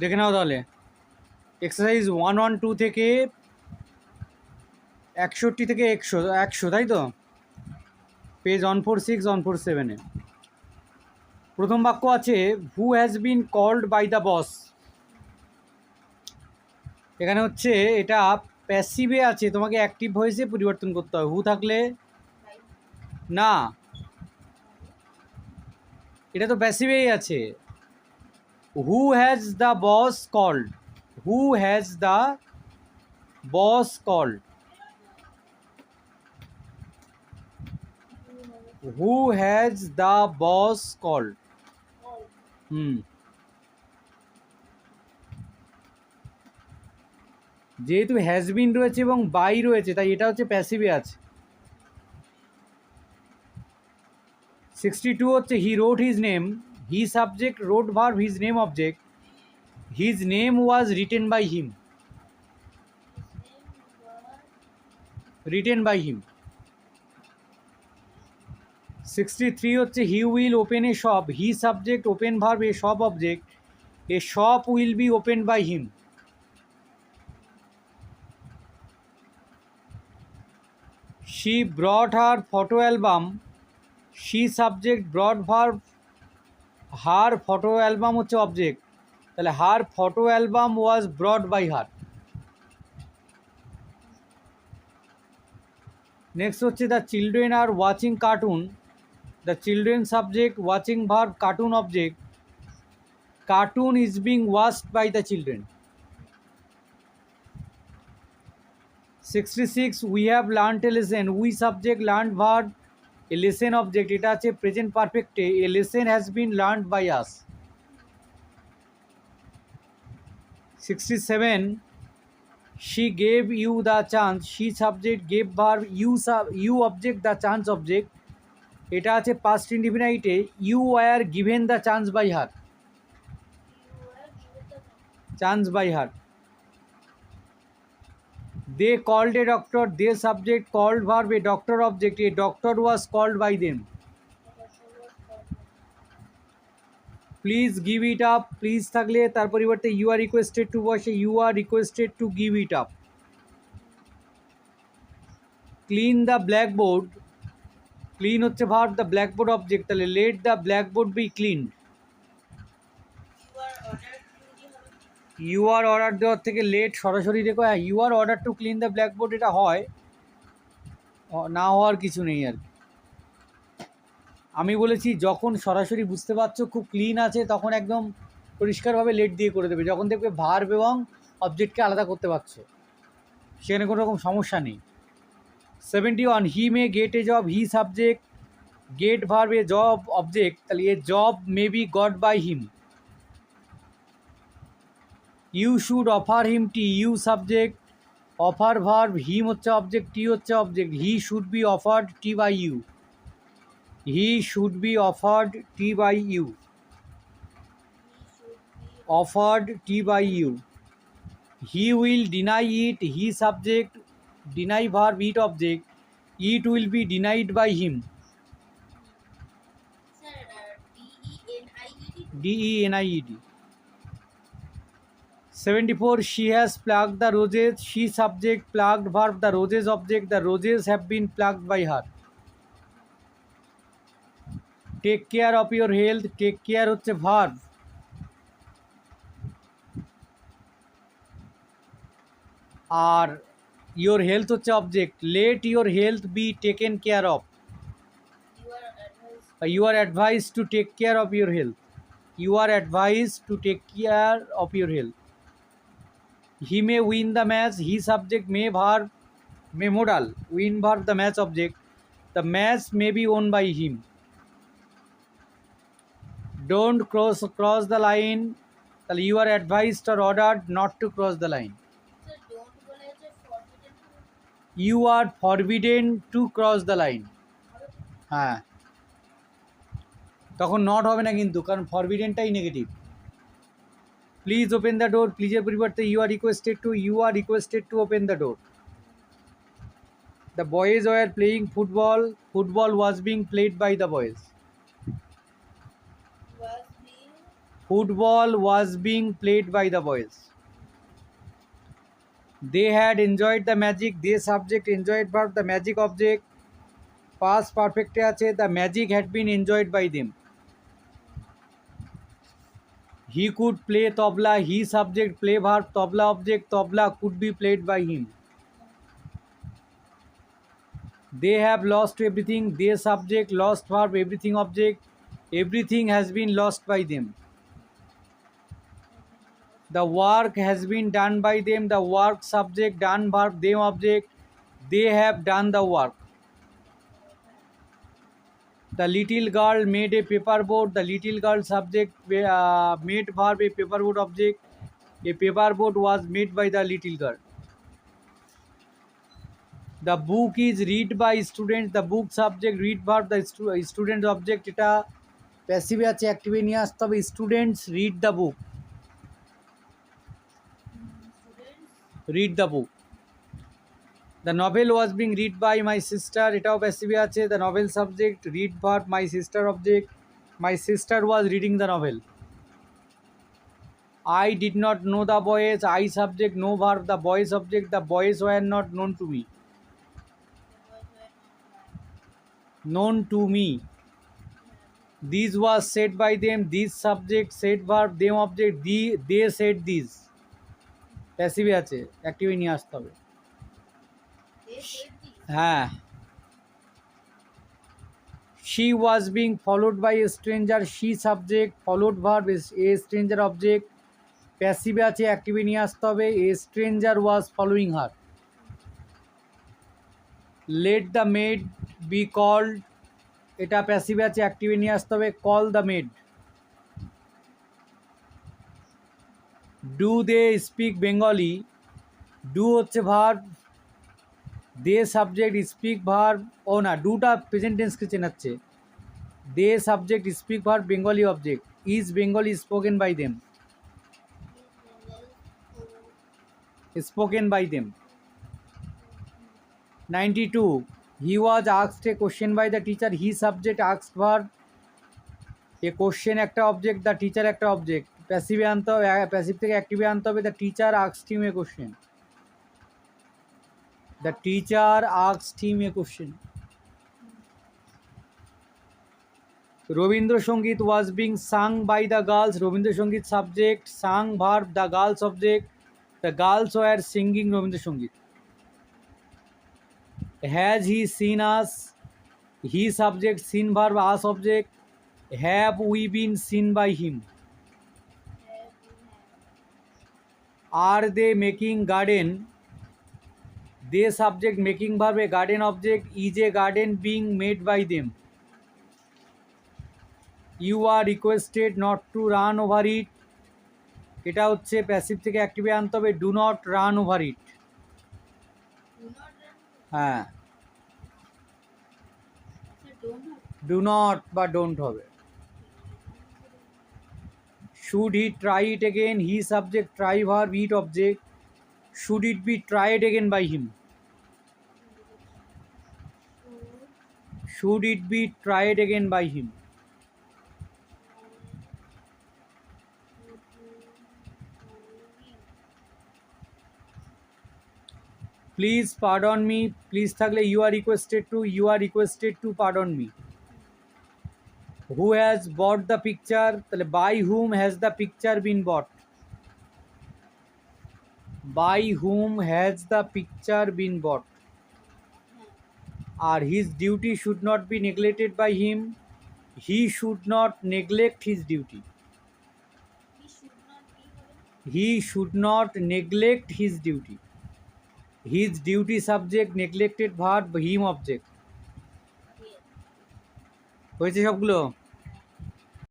দেখে নাও তাহলে এক্সারসাইজ 112 থেকে 61 থেকে 100 তাই তো, পেজ 146 147-এ প্রথম বাক্য আছে who has been called by the boss. এখানে হচ্ছে এটা প্যাসিভে আছে, তোমাকে অ্যাক্টিভ ভয়েসে পরিবর্তন করতে হবে। হু থাকলে না, এটা তো প্যাসিভেই আছে। Who has the boss called, who has the boss called, who has the boss called. যেহেতু হ্যাজ বিন রয়েছে এবং বাই রয়েছে, তাই এটা হচ্ছে প্যাসিভে আছে। 62 হচ্ছে he wrote his name, he subject, wrote verb, his name object, his name was written by him, written by him. 63 হচ্ছে he will open a shop, he subject, open verb, a shop object, a shop will be open by him. She brought her photo album, she subject, brought verb, her photo album হচ্ছে object, তাহলে her photo album was brought by her. Next হচ্ছে the children are watching cartoon, the children subject, watching verb, cartoon object, cartoon is being watched by the children. 66 we have learned a lesson, we subject, learned verb, a lesson object, এটা আছে present পারফেক্টে, a lesson has been learned by us. 67 she gave you the chance, she subject, gave verb, you object, the chance object, এটা আছে past indefinite, you were given the chance by her, chance by her. They called a doctor, they subject, called verb, a doctor object, a doctor was called by them. Please give it up, please থাকলে তার পরিবর্তে you are requested to বসে, you are requested to give it up. Clean the blackboard, clean হচ্ছে verb, the blackboard object, তাহলে let the blackboard be clean. You are order দেওয়ার থেকে let সরাসরি দেখো, হ্যাঁ you are order to clean the blackboard এটা হয়, না হওয়ার কিছু নেই আর কি। আমি বলেছি যখন সরাসরি বুঝতে পারছো খুব ক্লিন আছে তখন একদম পরিষ্কারভাবে লেট দিয়ে করে দেবে, যখন দেখবে ভার্ব এবং অবজেক্টকে আলাদা করতে পারছো সেখানে কোনো রকম সমস্যা নেই। 71 he may get a job, he subject, get verb, a job object, তাহলে a job may be got by him. You should offer him tea, you subject, offer verb, him হচ্ছে অবজেক্ট, টি হচ্ছে object, he should be offered tea by you, he should be offered tea by you, offered tea by you. He will deny it, he subject, deny verb, it object, it will B denied by him, DENIED. 74 she has plucked the roses, she subject, plucked verb, the roses object, the roses have been plucked by her. Take care of your health, take care হচ্ছে verb, R your health হচ্ছে object, let your health be taken care of, you are advised to take care of your health, you are advised to take care of your health. He may win the match, he subject, may verb, may modal, win verb, the match object, the match may be won by him. Don't cross the line, তাহলে you are advised or ordered not to cross the line. You are forbidden to cross the line. হ্যাঁ তখন not হবে না কিন্তু, কারণ ফরবিডেনটাই negative. Please open the door, প্লিজের পরিবর্তে you are requested to open the door. The boys were playing football, football was being played by the boys. Football was being played by the boys. They had enjoyed the magic. They subject enjoyed verb, the magic object. Past perfect আছে, the magic had been enjoyed by them. He could play tabla. He subject play verb, tabla object, tabla could be played by him. They have lost everything. They subject lost verb, everything object. Everything has been lost by them. The work has been done by them. The work subject, done verb, them object. They have done the work. The little girl made a paper boat. The little girl subject made verb, a paper boat object. A paper boat was made by the little girl. The book is read by students. The book subject, read verb, the student object. এটা প্যাসিভে আছে, অ্যাক্টিভে নিয়ে আসতে হবে। Students read the book. Read the book. The novel was being read by my sister, এটাও প্যাসিভে আছে। The novel subject, read verb, my sister object. My sister was reading the novel. I did not know the boys. I subject, no verb, the boys object. The boys were not known to me. Known to me. These was said by them. These subject, said verb, them object. They said these. প্যাসিভে আছে, অ্যাক্টিভে নিয়ে আসতে হবে। হ্যাঁ। She was being followed by a stranger. She subject, followed verb, a stranger object. প্যাসিভে আছে, অ্যাক্টিভে নিয়ে আসতে হবে। A stranger was following her. Let the maid be called, এটা প্যাসিভে আছে, অ্যাক্টিভে নিয়ে আসতে হবে। Call the maid. Do they speak Bengali? Do হচ্ছে verb, they subject, speak verb। ও না, ডুটা present টেন্সকে চেনাচ্ছে। They subject, speak verb, Bengali object. Is Bengali spoken by them? Spoken by them. 92. He was asked a question by the teacher. He subject, asked verb, a question একটা object, the teacher একটা object. প্যাসিভে আনতে হবে, passive থেকে অ্যাক্টিভে আনতে হবে। The teacher asked him a question. The teacher asked him a question. Rabindrasangeet was being sung by the girls. Rabindrasangeet subject, sung verb, the girls object. The girls were singing Rabindrasangeet. Has he seen us, he subject, seen verb, us object. Have we been seen by him. Are they making garden, they subject, making verb, a garden object. Is a garden being made by them. You are requested not to run over it, এটা হচ্ছে passive থেকে অ্যাক্টিভে আনতে হবে। Do not run over it. হ্যাঁ, do not বা don't হবে। Should he try it again, he subject, try verb, it object. Should it be tried again by him. Should it be tried again by him. Please pardon me, please থাকলে you are requested to, you are requested to pardon me. Who has bought the picture, তাহলে by whom has the picture been bought. By whom has the picture been bought. আর his duty should not be neglected by him. He should not neglect his duty. He should not neglect his duty. His duty subject, neglected verb, him object. হয়েছে সবগুলো?